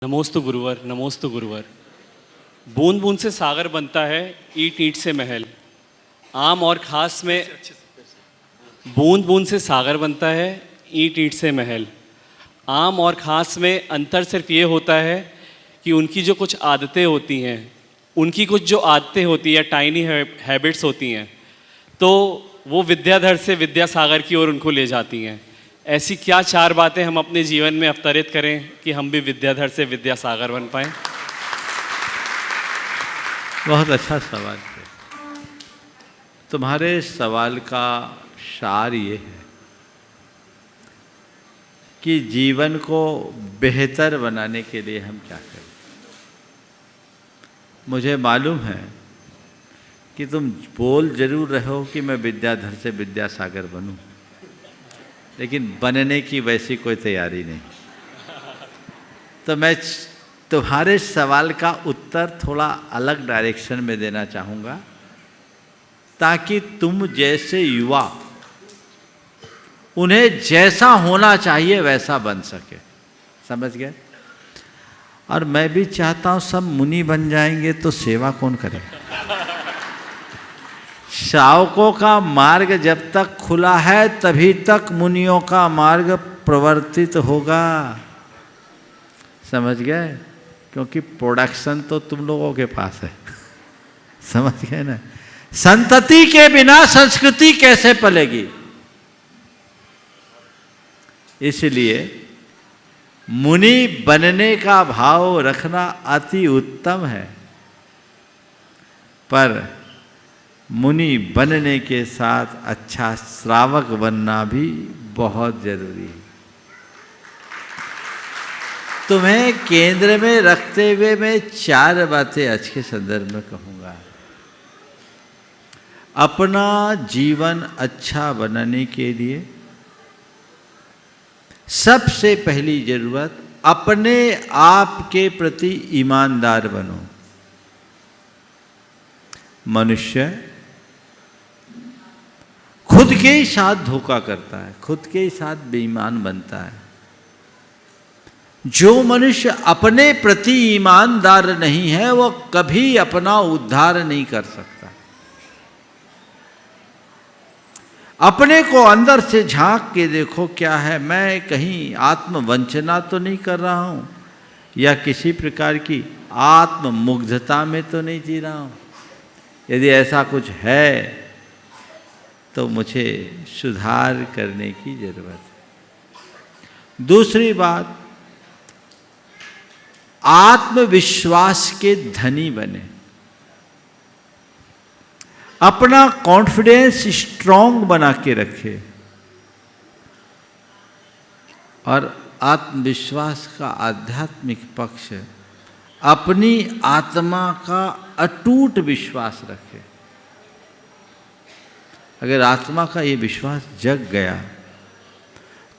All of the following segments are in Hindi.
नमोस्तु गुरुवर, नमोस्तु गुरुवर। बूंद बूंद से सागर बनता है, ईंट ईंट से महल। आम और खास में बूंद बूंद से सागर बनता है, ईंट ईंट से महल। आम और खास में अंतर सिर्फ ये होता है कि उनकी जो कुछ आदतें होती हैं, उनकी कुछ जो आदतें होती हैं, टाइनी हैबिट्स होती हैं, तो वो विद्याधर से विद्यासागर की ओर उनको ले जाती हैं। ऐसी क्या चार बातें हम अपने जीवन में अवतरित करें कि हम भी विद्याधर से विद्यासागर बन पाएं? बहुत अच्छा सवाल है। तुम्हारे सवाल का सार ये है कि जीवन को बेहतर बनाने के लिए हम क्या करें। मुझे मालूम है कि तुम बोल जरूर रहे हो कि मैं विद्याधर से विद्यासागर बनूं, लेकिन बनने की वैसी कोई तैयारी नहीं। तो मैं तुम्हारे सवाल का उत्तर थोड़ा अलग डायरेक्शन में देना चाहूँगा, ताकि तुम जैसे युवा उन्हें जैसा होना चाहिए वैसा बन सके। समझ गए? और मैं भी चाहता हूँ सब मुनि बन जाएंगे तो सेवा कौन करेगा। श्रावकों का मार्ग जब तक खुला है तभी तक मुनियों का मार्ग प्रवर्तित होगा। समझ गए? क्योंकि प्रोडक्शन तो तुम लोगों के पास है। समझ गए ना? संतति के बिना संस्कृति कैसे पलेगी। इसलिए मुनि बनने का भाव रखना अति उत्तम है, पर मुनि बनने के साथ अच्छा श्रावक बनना भी बहुत जरूरी है। तुम्हें केंद्र में रखते हुए मैं चार बातें आज के संदर्भ में कहूँगा। अपना जीवन अच्छा बनाने के लिए सबसे पहली जरूरत अपने आप के प्रति ईमानदार बनो। मनुष्य खुद के ही साथ धोखा करता है, खुद के ही साथ बेईमान बनता है। जो मनुष्य अपने प्रति ईमानदार नहीं है वो कभी अपना उद्धार नहीं कर सकता। अपने को अंदर से झांक के देखो क्या है। मैं कहीं आत्मवंचना तो नहीं कर रहा हूं, या किसी प्रकार की आत्ममुग्धता में तो नहीं जी रहा हूं। यदि ऐसा कुछ है तो मुझे सुधार करने की जरूरत है। दूसरी बात, आत्मविश्वास के धनी बने। अपना कॉन्फिडेंस स्ट्रांग बना के रखे, और आत्मविश्वास का आध्यात्मिक पक्ष अपनी आत्मा का अटूट विश्वास रखे। अगर आत्मा का ये विश्वास जग गया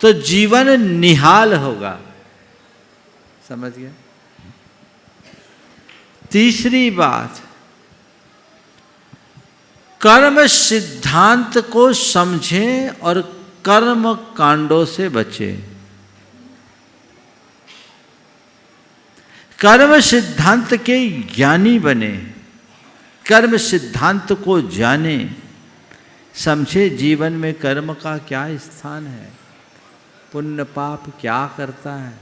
तो जीवन निहाल होगा। समझ गए? तीसरी बात, कर्म सिद्धांत को समझें और कर्म कांडों से बचें। कर्म सिद्धांत के ज्ञानी बने, कर्म सिद्धांत को जाने, समझे जीवन में कर्म का क्या स्थान है, पुण्य पाप क्या करता है,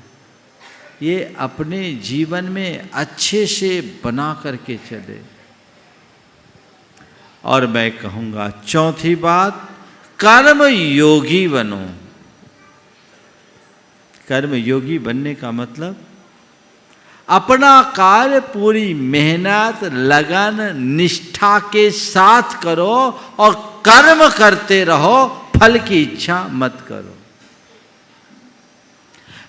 ये अपने जीवन में अच्छे से बना करके चले। और मैं कहूँगा चौथी बात, कर्म योगी बनो। कर्म योगी बनने का मतलब अपना कार्य पूरी मेहनत, लगन, निष्ठा के साथ करो और कर्म करते रहो, फल की इच्छा मत करो।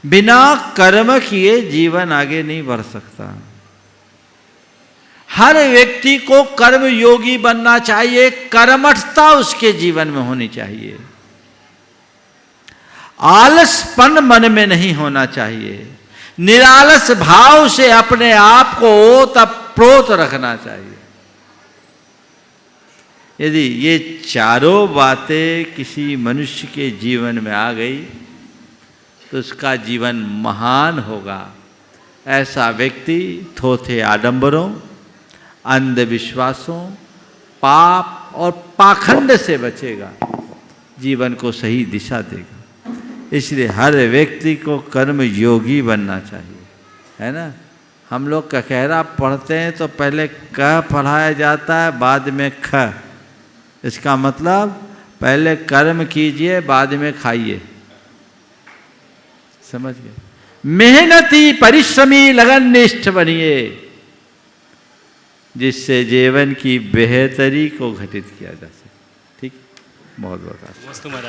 बिना कर्म किए जीवन आगे नहीं बढ़ सकता। हर व्यक्ति को कर्म योगी बनना चाहिए, कर्मठता उसके जीवन में होनी चाहिए। आलसपन मन में नहीं होना चाहिए। निरालस भाव से अपने आप को ओतप्रोत रखना चाहिए। यदि ये चारों बातें किसी मनुष्य के जीवन में आ गई तो उसका जीवन महान होगा, ऐसा व्यक्ति थोथे आडंबरों, अंधविश्वासों, पाप और पाखंड से बचेगा, जीवन को सही दिशा देगा। इसलिए हर व्यक्ति को कर्म योगी बनना चाहिए, है ना। हम लोग ककहरा पढ़ते हैं तो पहले क पढ़ाया जाता है, बाद में ख। इसका मतलब पहले कर्म कीजिए, बाद में खाइए। समझ गए। मेहनती, परिश्रमी, लगननिष्ठ बनिए, जिससे जीवन की बेहतरी को घटित किया जा सके। ठीक, बहुत बहुत मस्त महाराज।